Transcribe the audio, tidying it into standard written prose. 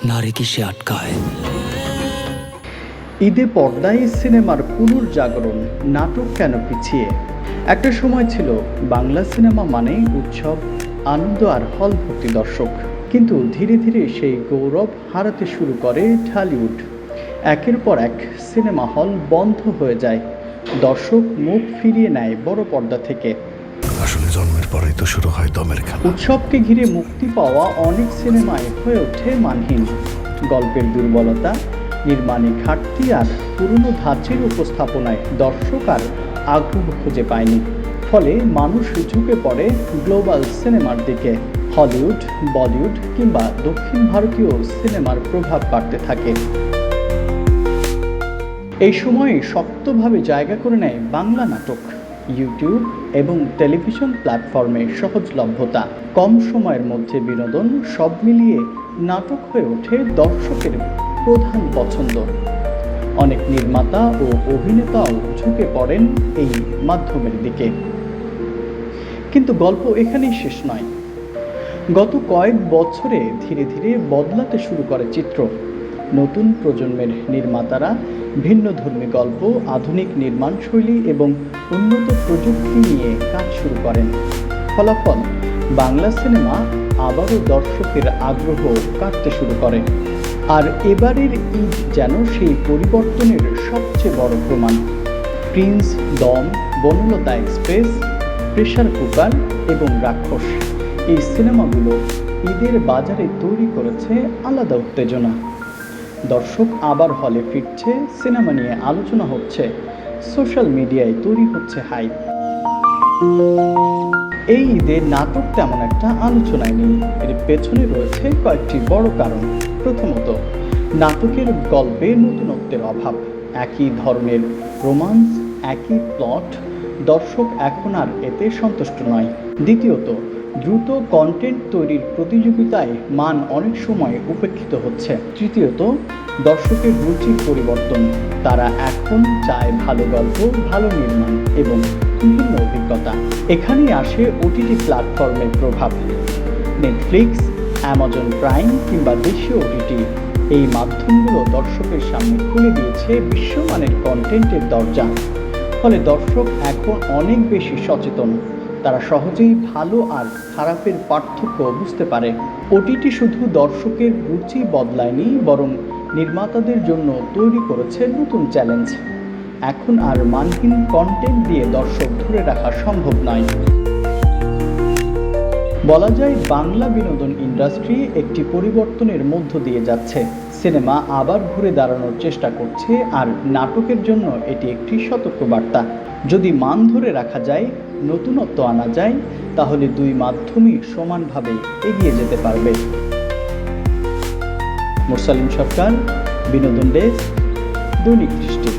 नारी किसे अटकाए। ঈদে পর্দায় সিনেমার পুনর্জাগরণ, নাটক কেন পিছিয়ে? একটা সময় ছিল বাংলা সিনেমা মানেই উৎসব, আনন্দ আর হল ভর্তি দর্শক। কিন্তু ধীরে ধীরে সেই গৌরব হারাতে শুরু করে ঢালিউড। একের পর এক সিনেমা হল বন্ধ হয়ে যায়, দর্শক মুখ ফিরিয়ে নেয় বড় পর্দা থেকে। আসলে জন্মের পরেই তো শুরু হয় দমের খেলা। উৎসবকে ঘিরে মুক্তি পাওয়া অনেক সিনেমায় হয়ে ওঠে মানহীন। গল্পের দুর্বলতা, নির্মাণে ঘাটতি আর পুরনো ধাঁচের উপস্থাপনায় দর্শক আর আগ্রহ খুঁজে পায়নি। ফলে মানুষ ঝুঁকে পড়ে গ্লোবাল সিনেমার দিকে। হলিউড, বলিউড কিংবা দক্ষিণ ভারতীয় সিনেমার প্রভাব বাড়তে থাকে। এই সময়ে শক্তভাবে জায়গা করে নেয় বাংলা নাটক। ইউটিউব এবং টেলিভিশন প্ল্যাটফর্মে সহজলভ্যতা, কম সময়ের মধ্যে বিনোদন, সব মিলিয়ে নাটক হয়ে ওঠে দর্শকের প্রধান পছন্দ। অনেক নির্মাতা ও অভিনেতাও ঝুঁকে পড়েন এই মাধ্যমের দিকে। কিন্তু গল্প এখানেই শেষ নয়। গত কয়েক বছরে ধীরে ধীরে বদলাতে শুরু করে চিত্র। নতুন প্রজন্মের নির্মাতারা ভিন্নধর্মী গল্প, আধুনিক নির্মাণশৈলী এবং উন্নত প্রযুক্তি নিয়ে কাজ শুরু করেন। ফলাফল, বাংলা সিনেমা আবারও দর্শকের আগ্রহ কাটতে শুরু করে। আর এবারের ঈদ যেন সেই পরিবর্তনের সবচেয়ে বড় প্রমাণ। প্রিন্স, দম, বনলতা এক্সপ্রেস, প্রেসার কুকার এবং রাক্ষস, এই সিনেমাগুলো ঈদের বাজারে তৈরি করেছে আলাদা উত্তেজনা। দর্শক আবার হলে ফিরছে, সিনেমা নিয়ে আলোচনা হচ্ছে, সোশ্যাল মিডিয়ায় তৈরি হচ্ছে হাইপ। এই ঈদে নাটক তেমন একটা আলোচনায় নেই। এর পেছনে রয়েছে কয়েকটি বড় কারণ। প্রথমত, নাটকের গল্পে নতুনত্বের অভাব। একই ধরনের রোমান্স, একই প্লট, দর্শক এখন আর এতে সন্তুষ্ট নয়। দ্বিতীয়ত, দ্রুত কন্টেন্ট তৈরির প্রতিযোগিতায় মান অনেক সময় উপেক্ষিত হচ্ছে। তৃতীয়ত, দর্শকের রুচির পরিবর্তন। তারা এখন চায় ভালো গল্প, ভালো নির্মাণ এবং বিভিন্ন অভিজ্ঞতা। এখানেই আসে ওটিটি প্ল্যাটফর্মের প্রভাব। নেটফ্লিক্স, অ্যামাজন প্রাইম কিংবা দেশীয় ওটিটি, এই মাধ্যমগুলো দর্শকের সামনে খুলে দিয়েছে বিশ্বমানের কন্টেন্টের দরজা। ফলে দর্শক এখন অনেক বেশি সচেতন। তারা সহজেই ভালো আর খারাপের পার্থক্য বুঝতে পারে। ওটিটি শুধু দর্শকের রুচি বদলায়নি, বরং নির্মাতাদের জন্য তৈরি করেছে নতুন চ্যালেঞ্জ। এখন আর মানহীন কন্টেন্ট দিয়ে দর্শক ধরে রাখা সম্ভব নয়। বলা যায়, বাংলা বিনোদন ইন্ডাস্ট্রি একটি পরিবর্তনের মধ্য দিয়ে যাচ্ছে। সিনেমা আবার ঘুরে দাঁড়ানোর চেষ্টা করছে, আর নাটকের জন্য এটি একটি সতর্কবার্তা। যদি মান ধরে রাখা যায়, নতুনত্ব আনা যায়, তাহলে দুই মাধ্যমই সমানভাবে এগিয়ে যেতে পারবে। মুরসালিম সরকার, বিনোদন ডেস্ক, দৈনিক দৃষ্টি।